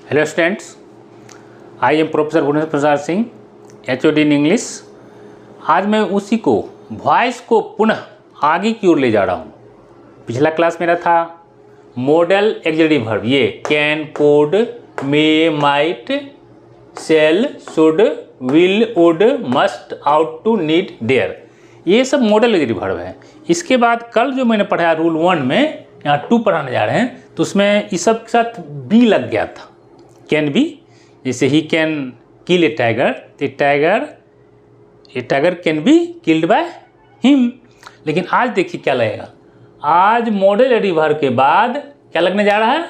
Hello students, I am professor Bhuvneshwar Prasad Singh, HOD in English. आज मैं उसी को वॉइस को पुनः आगे की ओर ले जा रहा हूँ। पिछला क्लास मेरा था मॉडल एक्जेक्टिव वर्ब, ये can, could, may, might, shall, should, will, would, must, ought to, need, dare, ये सब मॉडल एक्जेक्टिव वर्ब है। इसके बाद कल जो मैंने पढ़ाया रूल 1 में, यहाँ 2 पढ़ाने जा रहे हैं, तो उसमें इस सब के साथ बी लग गया था। कैन बी, जैसे he can kill a tiger, तो a tiger can be killed by him. लेकिन आज देखिए क्या लगेगा, आज मॉडल एक्जेक्टिव वर्ब के बाद क्या लगने जा रहा है?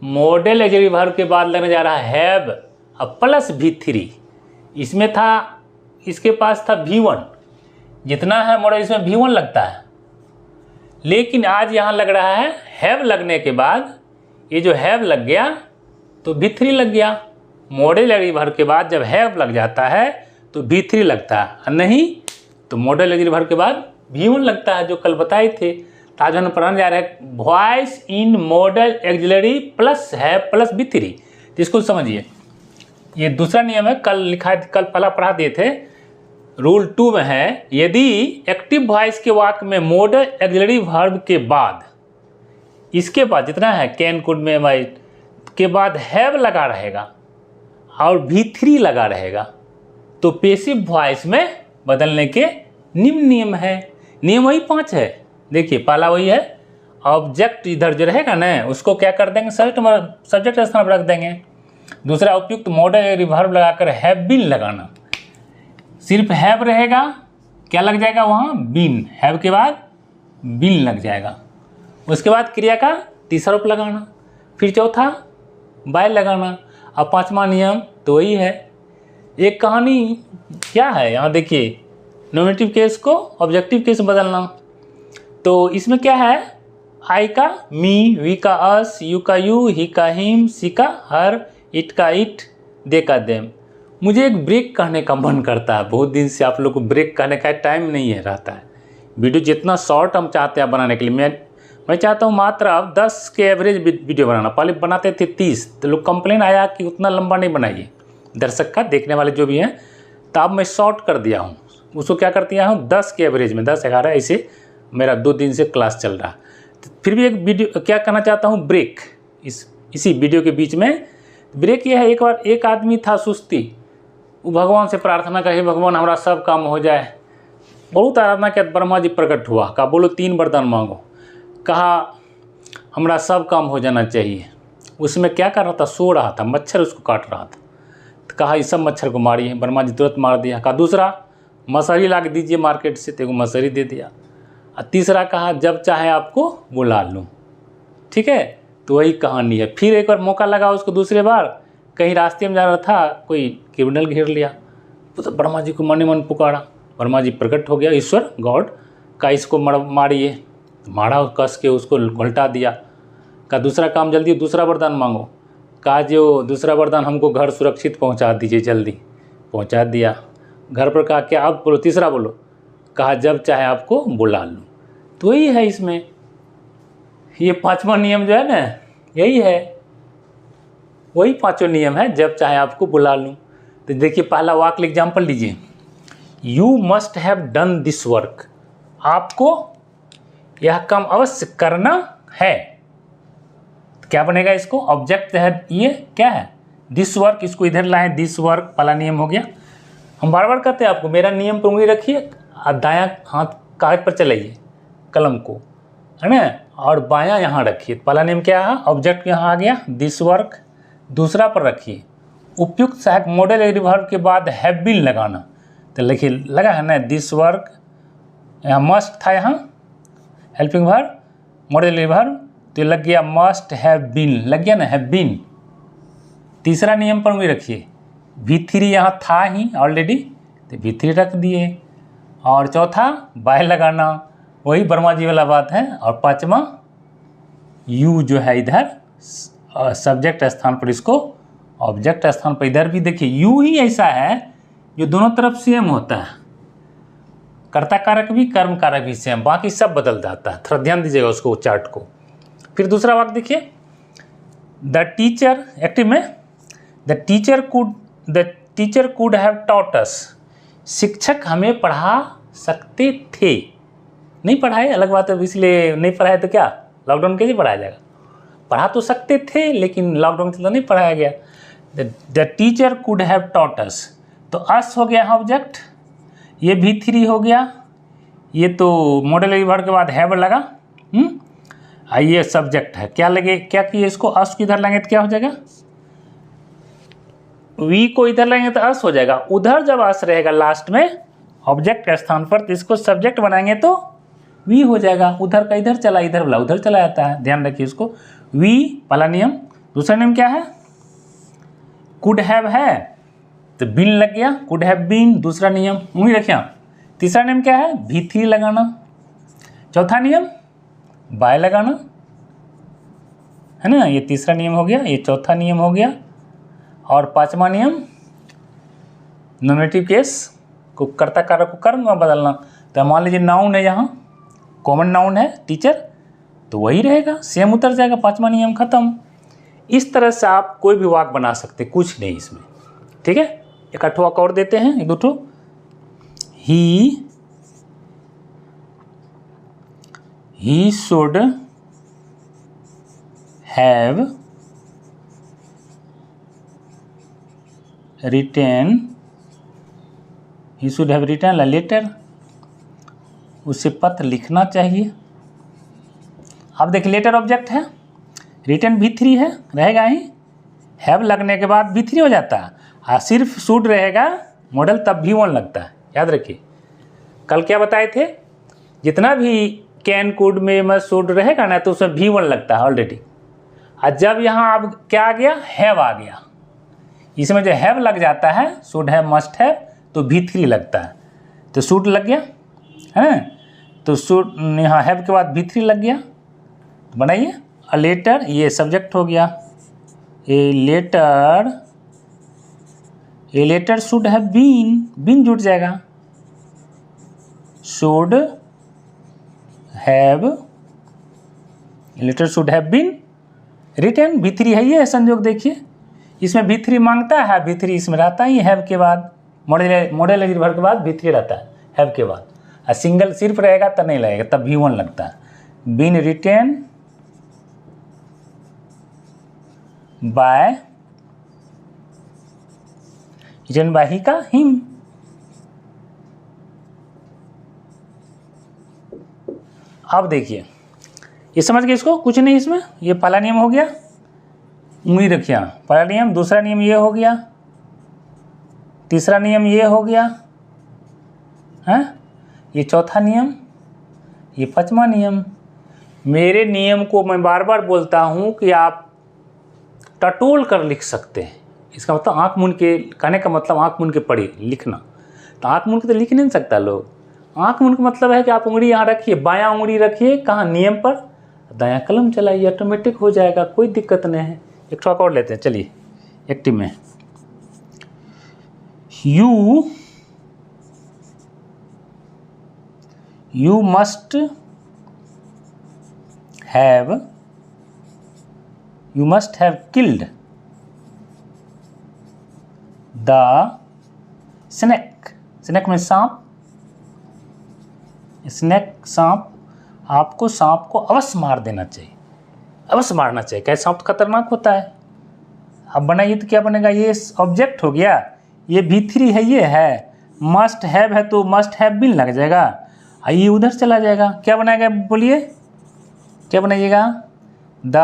मॉडल एक्जेक्टिव वर्ब के बाद लगने जा रहा है हैव अब प्लस V3। इसमें था, इसके पास था V1, जितना है मॉडल इसमें V1 लगता है, लेकिन आज यहाँ लग रहा है हैव लगने के बाद, ये जो हैव लग गया तो V3 लग गया। मॉडल एक्जेक्टिव वर्ब के बाद जब हैव लग जाता है तो V3 लगता है, नहीं तो मॉडल एक्जेक्टिव वर्ब के बाद V1 लगता है, जो कल बताए थे। तो आज हम पढ़ाने जा रहे हैं voice in model axillary plus have plus V3। तो इसको समझिए, ये दूसरा नियम है, कल लिखा, कल पहला पढ़ा दिए थे। रूल 2 में है, यदि एक्टिव वॉइस के वाक्य में मॉडल एक्सिलरी वर्ब के बाद, इसके बाद जितना है कैन, कुड, मे, माइट के बाद हैव लगा रहेगा और V3 लगा रहेगा, तो पैसिव वॉइस में बदलने के निम्न नियम है। नियम वही 5 है। देखिए पहला वही है, ऑब्जेक्ट इधर जो रहेगा ना उसको क्या कर देंगे, सब्जेक्ट स्थान पर रख देंगे। दूसरा, उपयुक्त मॉडल एक्सिलरी वर्ब लगाकर हैव बीन लगाना। सिर्फ हैव रहेगा, क्या लग जाएगा वहाँ? बीन। हैव के बाद बीन लग जाएगा। उसके बाद क्रिया का तीसरा रूप लगाना, फिर चौथा बाय लगाना। अब 5वां नियम तो वही है। एक कहानी क्या है, यहाँ देखिए, नॉमिनेटिव केस को ऑब्जेक्टिव केस में बदलना। तो इसमें क्या है, आई का मी, वी का अस, यू का यू, ही का हिम, सी का हर, इट का इट, दे का देम। मुझे एक ब्रेक कहने का मन करता है, बहुत दिन से आप लोग को ब्रेक कहने का टाइम नहीं है रहता है। वीडियो जितना शॉर्ट हम चाहते हैं बनाने के लिए, मैं चाहता हूँ मात्र अब 10 के एवरेज वीडियो बनाना। पहले बनाते थे 30, तो लोग कंप्लेन आया कि उतना लंबा नहीं बनाइए, दर्शक का, देखने वाले जो भी हैं। तो अब मैं शॉर्ट कर दिया हूँ, उसको क्या कर दिया हूँ 10 के एवरेज में, 10-11 ऐसे मेरा 2 दिन से क्लास चल रहा है। तो फिर भी एक वीडियो क्या करना चाहता हूँ, ब्रेक इसी वीडियो के बीच में। ब्रेक ये है, एक बार एक आदमी था सुस्ती, वो भगवान से प्रार्थना करे, भगवान हमारा सब काम हो जाए। बहुत आराधना किया, ब्रह्मा जी प्रकट हुआ, कहा बोलो 3 वरदान मांगो। कहा हमारा सब काम हो जाना चाहिए। उसमें क्या कर रहा था, सो रहा था, मच्छर उसको काट रहा था। तो कहा इस सब मच्छर को मारिए, ब्रह्मा जी तुरंत मार दिया। कहा दूसरा, मछली ला के दीजिए मार्केट से, तेको मछली दे दिया। और तीसरा कहा जब चाहे आपको बुला लूँ। ठीक है, तो वही कहानी है। फिर एक बार मौका लगा उसको, दूसरे बार कहीं रास्ते में जा रहा था, कोई क्रिमिनल घेर लिया, तो ब्रह्मा जी को मन मन पुकारा, ब्रह्मा जी प्रकट हो गया, ईश्वर गॉड का इसको मारिए। मारा, कस के उसको घुलटा दिया। कहा दूसरा काम जल्दी, दूसरा वरदान मांगो। कहा जो दूसरा वरदान हमको घर सुरक्षित पहुंचा दीजिए, जल्दी पहुंचा दिया घर पर। कहा क्या अब बोलो, तीसरा बोलो। कहा जब चाहे आपको बुला लूँ। तो यही है इसमें, ये 5वां नियम जो है ना, यही है, वही 5वां नियम है, जब चाहे आपको बुला लूँ। तो देखिए पहला वाक्य एग्जाम्पल लीजिए, you must have done this work, आपको यह काम अवश्य करना है। तो क्या बनेगा, इसको ऑब्जेक्ट है, ये क्या है, दिस वर्क, इसको इधर लाएं, दिस वर्क पहला नियम हो गया। हम बार बार कहते हैं आपको, मेरा नियम पर उंगली रखिए, दायां हाथ कागज पर चलाइए कलम को, है ना, और बायां यहाँ रखिए। पहला नियम क्या है, ऑब्जेक्ट यहाँ आ गया, दिस वर्क। दूसरा पर रखिए, उपयुक्त सहायक मॉडल एक्सिलरी वर्ब के बाद हैव बीन लगाना। तो लिखिए, लगा है ना, दिस वर्क, यहाँ मस्ट था, यहाँ helping verb, model axillary verb, तो लग गया मस्ट हैव बीन, लग गया ना, हैव बीन। तीसरा नियम पर भी रखिए, V3 यहाँ था ही ऑलरेडी, तो V3 रख दिए। और चौथा बाय लगाना, वही ब्रह्मा जी वाला बात है। और 5वां यू जो है इधर सब्जेक्ट स्थान पर, इसको ऑब्जेक्ट स्थान पर इधर भी देखिए, यू ही ऐसा है जो दोनों तरफ सेम होता है, कर्ता कारक भी कर्म कारक भी सेम, बाकी सब बदल जाता है। थोड़ा ध्यान दीजिएगा उसको, चार्ट को। फिर दूसरा वाक्य देखिए, द टीचर एक्टिव में the teacher could have taught us, शिक्षक हमें पढ़ा सकते थे, नहीं पढ़ाए अलग बात है, इसलिए नहीं पढ़ाए तो क्या लॉकडाउन कैसे पढ़ाया जाएगा, पढ़ा तो सकते थे लेकिन लॉकडाउन से तो नहीं पढ़ाया गया। The teacher could have taught us, तो अस हो गया ऑब्जेक्ट, ये V3 हो गया, ये तो मॉडल वर्ड के बाद हैव लगा, ये सब्जेक्ट है, क्या लगे क्या किए इसको, अस को इधर लाएंगे तो क्या हो जाएगा, वी को इधर लाएंगे तो अस हो जाएगा, उधर जब अस रहेगा लास्ट में ऑब्जेक्ट के स्थान पर तो इसको सब्जेक्ट बनाएंगे तो वी हो जाएगा, उधर का इधर चला, इधर वाला उधर चला जाता है, ध्यान रखिए इसको। वी पहला नियम, दूसरा नियम क्या है, कुड हैव है तो बीन लग गया, कुड हैव बीन दूसरा नियम, उंगली रखिए। तीसरा नियम क्या है, V3 लगाना। चौथा नियम बाय लगाना, है ना, ये तीसरा नियम हो गया, ये चौथा नियम हो गया। और पांचवा नियम नॉमिनेटिव केस को कर्ता कारक को कर्म में बदलना। तो मान लीजिए नाउन है, यहाँ कॉमन नाउन है टीचर, तो वही रहेगा, सेम उतर जाएगा, पांचवा नियम खत्म। इस तरह से आप कोई भी वाक्य बना सकते, कुछ नहीं इसमें, ठीक है। एक आठ वाक्य और देते हैं, एक दो ठो। He should have written, he should have written a letter, उसे पत्र लिखना चाहिए। अब देखिए लेटर ऑब्जेक्ट है, रिटन V3 है, रहेगा ही, हैव लगने के बाद V3 हो जाता है, और सिर्फ शुड रहेगा मॉडल तब V1 लगता है, याद रखिए। कल क्या बताए थे, जितना भी कैन कुड में मस्ट शुड रहेगा ना तो उसमें V1 लगता है ऑलरेडी, और जब यहाँ अब क्या आ गया, हैव आ गया, इसमें जो हैव लग जाता है, शुड हैव मस्ट हैव, तो V3 लगता है, तो शुड लग गया है, तो शुड यहाँ हैव के बाद V3 लग गया, तो बनाइए। अ लेटर, ये सब्जेक्ट हो गया, a letter should have been जुट जाएगा, should have, letter should have been written, V3 है, ये संयोग देखिए, इसमें V3 मांगता है, V3 इसमें रहता ही हैव के बाद, मॉडल वर्ब के बाद V3 रहता है हैव के बाद, और सिंगल सिर्फ रहेगा तब नहीं लगेगा, तब V1 लगता है। बीन रिटन बाय ही का हिम। अब देखिए, ये समझ गए इसको, कुछ नहीं इसमें, ये पहला नियम हो गया, उंगली रखिए, पहला नियम, दूसरा नियम ये हो गया, तीसरा नियम ये हो गया है, ये चौथा नियम, ये पांचवा नियम। मेरे नियम को मैं बार बार बोलता हूँ कि आप टटोल कर लिख सकते हैं, इसका मतलब आँख मूंद के, कहने का मतलब आँख मूंद के पढ़िए लिखना, तो आँख मूंद के तो लिख नहीं सकता लोग, आँख मूंद का मतलब है कि आप उंगली यहाँ रखिए, बायां उंगली रखिए कहाँ, नियम पर, दायां कलम चलाइए, ऑटोमेटिक हो जाएगा, कोई दिक्कत नहीं है। एक ठोक और लेते हैं, चलिए एक्टिव में, you must have killed the snake में सांप, सांप, आपको सांप को अवश्य मार देना चाहिए, अवश्य मारना चाहिए, क्या सांप खतरनाक होता है। अब बनाइए तो क्या बनेगा, ये ऑब्जेक्ट हो गया, ये V3 है, ये है, मस्ट हैव है तो मस्ट हैव बीन लग जाएगा, ये उधर चला जाएगा, क्या बनाएगा बोलिए, क्या बनाइएगा, द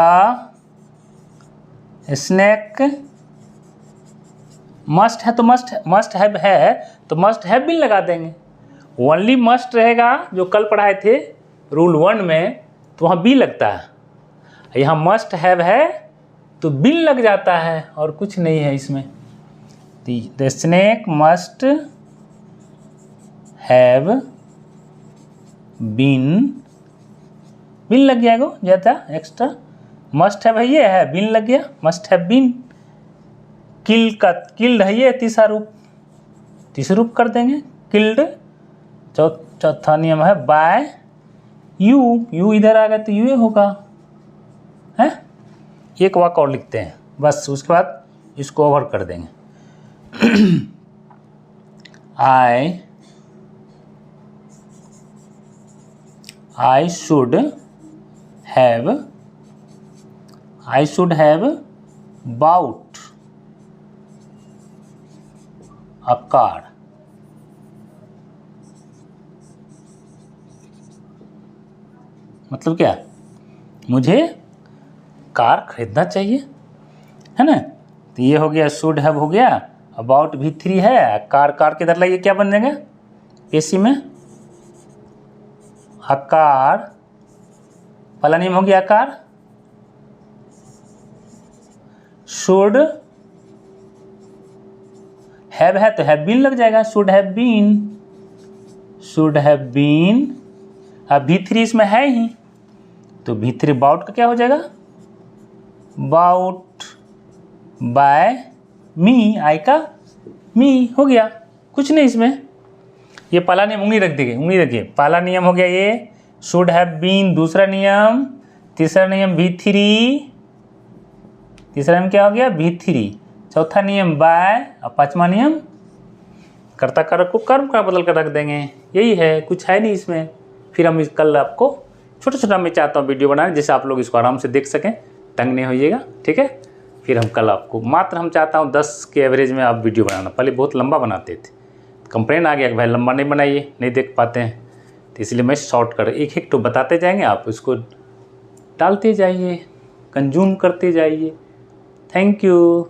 स्नेक, मस्ट है तो मस्ट हैव है तो मस्ट हैव बीन लगा देंगे, ओनली मस्ट रहेगा जो कल पढ़ाए थे रूल 1 में, तो वहाँ बी लगता है, यहाँ मस्ट हैव है तो बीन लग जाता है, और कुछ नहीं है इसमें। The snake must have been लग जाएगा, जाता एक्स्ट्रा, मस्ट हैव है, ये है, बीन लग गया, मस्ट हैव बीन। किल्ड है, ये तीसरा रूप कर देंगे, किल्ड। चौथा नियम है बाय यू इधर आ गया तो यू होगा, है, एक वाक्य और लिखते हैं बस, उसके बाद इसको ओवर कर देंगे। I should have bought a car। मतलब क्या, मुझे कार खरीदना चाहिए, है ना। तो ये हो गया शुड हैव हो गया, अबाउट V3 है, कार के इधर लाइए क्या बन जाएगा पेशी में, अकार, पहला नियम हो गया अकार, शुड हैव है तो हैव बीन लग जाएगा, शुड हैव बीन। अब V3 इसमें है ही तो V3 बाउट का क्या हो जाएगा, बाउट बाय मी, आई का मी हो गया, कुछ नहीं इसमें। ये पहला नियम, उंगली रख देंगे, उंगली रखिए, पहला नियम हो गया ये शुड हैव बीन, दूसरा नियम, तीसरा नियम V3, तीसरा नियम क्या हो गया V3, चौथा नियम बाय, और पांचवा नियम कर्ता कारक को कर्म का बदल कर रख देंगे। यही है, कुछ है नहीं इसमें। फिर हम इस कल आपको छोटा छोटा मैं चाहता हूँ वीडियो बनाने, जिससे आप लोग इसको आराम से देख सकें, तंग नहीं होइएगा, ठीक है। फिर हम कल आपको मात्र हम चाहता हूँ 10 के एवरेज में आप वीडियो बनाना, पहले बहुत लंबा बनाते थे, कंप्लेन आ गया कि भाई लंबा नहीं बनाइए, नहीं देख पाते हैं, तो इसलिए मैं शॉर्ट कर एक तो बताते जाएंगे, आप इसको डालते जाइए, कंज्यूम करते जाइए। Thank you.